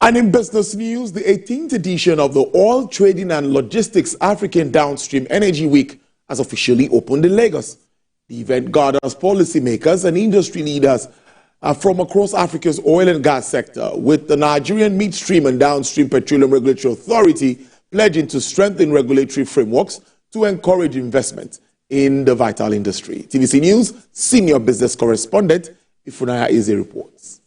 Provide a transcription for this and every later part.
And in business news, the 18th edition of the Oil Trading and Logistics African Downstream Energy Week has officially opened in Lagos. The event gathers policymakers and industry leaders from across Africa's oil and gas sector, with the Nigerian Midstream and Downstream Petroleum Regulatory Authority pledging to strengthen regulatory frameworks to encourage investment in the vital industry. TVC News senior business correspondent Ifunaya Eze reports.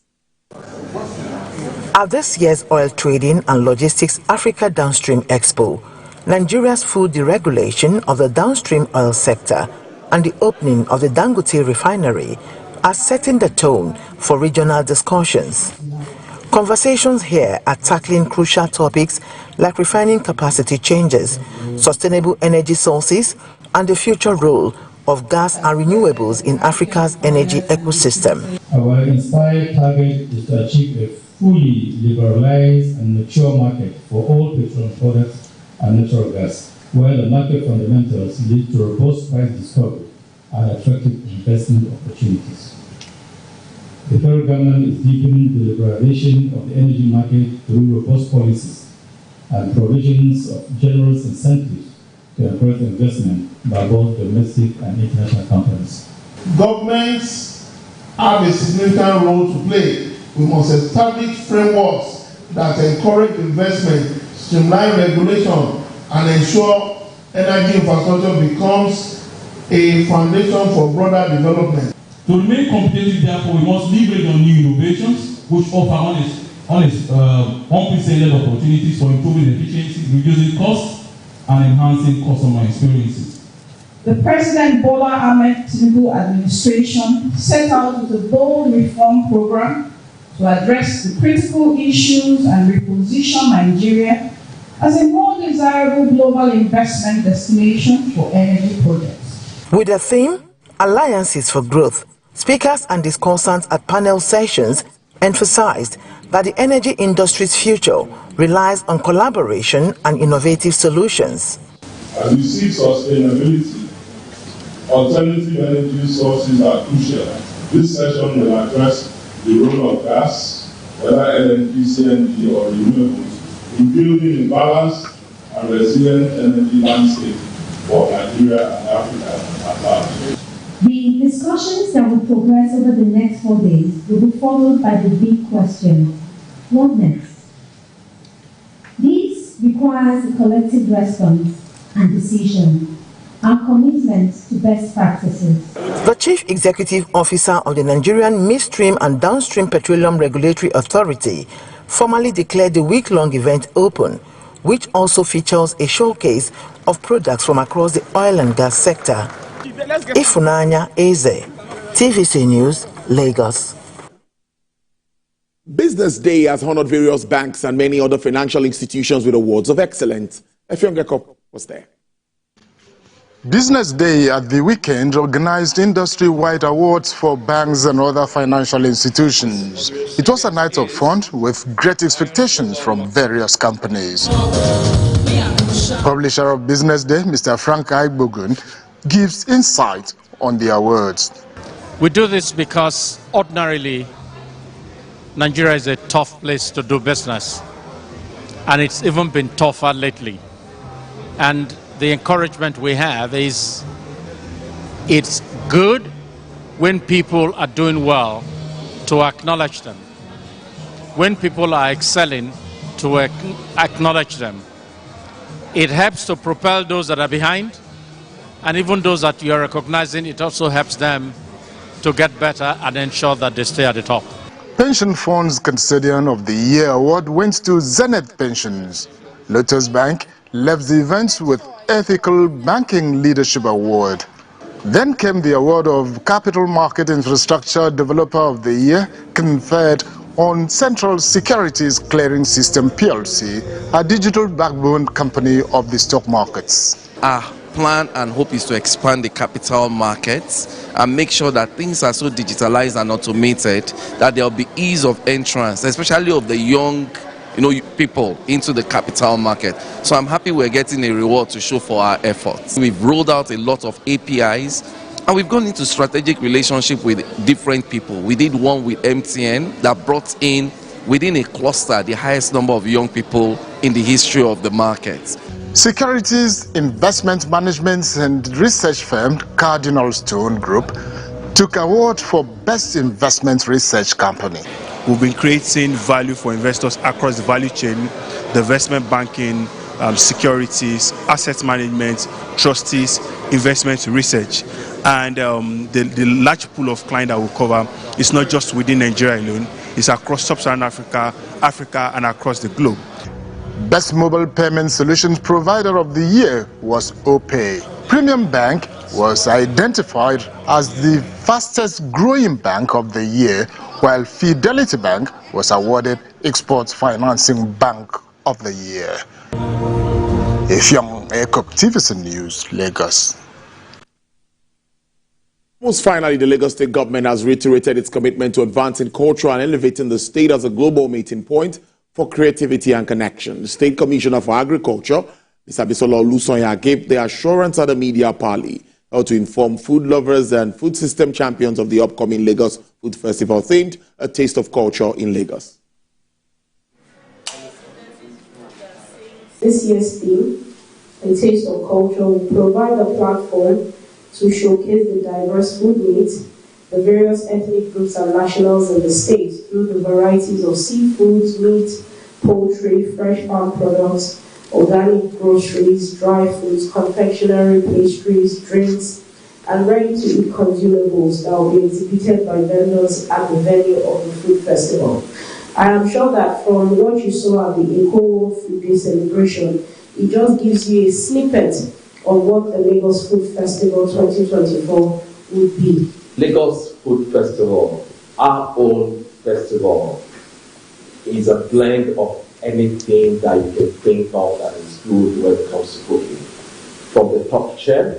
At this year's Oil Trading and Logistics Africa Downstream Expo, Nigeria's full deregulation of the downstream oil sector and the opening of the Dangote refinery are setting the tone for regional discussions. Conversations here are tackling crucial topics like refining capacity changes, sustainable energy sources, and the future role of gas and renewables in Africa's energy ecosystem. Our inspired target is to achieve a fully liberalized and mature market for all petroleum products and natural gas, where the market fundamentals lead to robust price discovery and attractive investment opportunities. The federal government is deepening the liberalization of the energy market through robust policies and provisions of generous incentives to encourage investment by both domestic and international companies. Governments have a significant role to play. We must establish frameworks that encourage investment, streamline regulation, and ensure energy infrastructure becomes a foundation for broader development. To remain competitive, therefore, we must leverage on new innovations which offer unprecedented opportunities for improving efficiency, reducing costs, and enhancing customer experiences. The President Bola Ahmed Tinubu administration set out with a bold reform program to address the critical issues and reposition Nigeria as a more desirable global investment destination for energy projects. With the theme, Alliances for Growth, speakers and discussants at panel sessions emphasized that the energy industry's future relies on collaboration and innovative solutions. As we seek sustainability, alternative energy sources are crucial. This session will address the role of gas, whether LNG, CNG, or renewables, in building a balanced and resilient energy landscape for Nigeria and Africa at large. The discussions that will progress over the next 4 days will be followed by the big question: what next? This requires a collective response and decision, and commitment to best practices. The Chief Executive Officer of the Nigerian Midstream and Downstream Petroleum Regulatory Authority formally declared the week-long event open, which also features a showcase of products from across the oil and gas sector. Ifunanya Eze, TVC News, Lagos. Business Day has honored various banks and many other financial institutions with awards of excellence. Effiong was there. Business Day at the weekend organized industry-wide awards for banks and other financial institutions. It was a night of fun with great expectations from various companies. Publisher of Business Day, Mr. Frank Aigbogun, gives insight on the awards. We do this because ordinarily Nigeria is a tough place to do business, and it's even been tougher lately. And the encouragement we have is it's good when people are doing well to acknowledge them. When people are excelling, to acknowledge them. It helps to propel those that are behind, and even those that you're recognizing, it also helps them to get better and ensure that they stay at the top. Pension Fund's Custodian of the Year award went to Zenith Pensions. Lotus Bank left the event with Ethical Banking Leadership Award. Then came the award of Capital Market Infrastructure Developer of the Year, conferred on Central Securities Clearing System PLC, a digital backbone company of the stock markets. Our plan and hope is to expand the capital markets and make sure that things are so digitalized and automated that there will be ease of entrance, especially of the young people into the capital market. So I'm happy we're getting a reward to show for our efforts. We've rolled out a lot of APIs, and we've gone into strategic relationship with different people. We did one with MTN that brought in within a cluster, the highest number of young people in the history of the market. Securities Investment Management and Research firm Cardinal Stone Group took award for Best Investment Research Company. We've been creating value for investors across the value chain, the investment banking, securities, asset management, trustees, investment research. And the large pool of clients that we cover is not just within Nigeria alone, it's across sub-Saharan Africa, Africa, and across the globe. Best Mobile Payment Solutions Provider of the Year was OPay. Premium Bank was identified as the fastest growing bank of the year, while Fidelity Bank was awarded Export Financing Bank of the Year. Ifyong Ekok, TVC News, Lagos. Most finally, the Lagos State government has reiterated its commitment to advancing culture and elevating the state as a global meeting point for creativity and connection. The State Commissioner for Agriculture, Mr. Bisola Olusoya, gave the assurance at the media parley to inform food lovers and food system champions of the upcoming Lagos Food Festival themed A Taste of Culture in Lagos. This year's theme, A Taste of Culture, will provide a platform to showcase the diverse food needs, the various ethnic groups and nationals in the state through the varieties of seafoods, meat, poultry, fresh farm products, organic groceries, dry foods, confectionery, pastries, drinks, and ready-to-eat consumables that will be exhibited by vendors at the venue of the food festival. I am sure that from what you saw at the Expo World Food Day celebration, it just gives you a snippet of what the Lagos Food Festival 2024 would be. Lagos Food Festival, our own festival, is a blend of anything that you can think of that is good when it comes to cooking. From the top chef,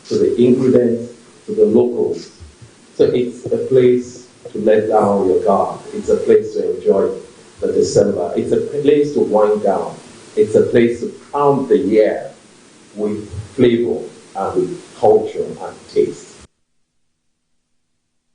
to the ingredients, to the locals. So it's a place to let down your guard. It's a place to enjoy the December. It's a place to wind down. It's a place to crown the year with flavor and with culture and taste.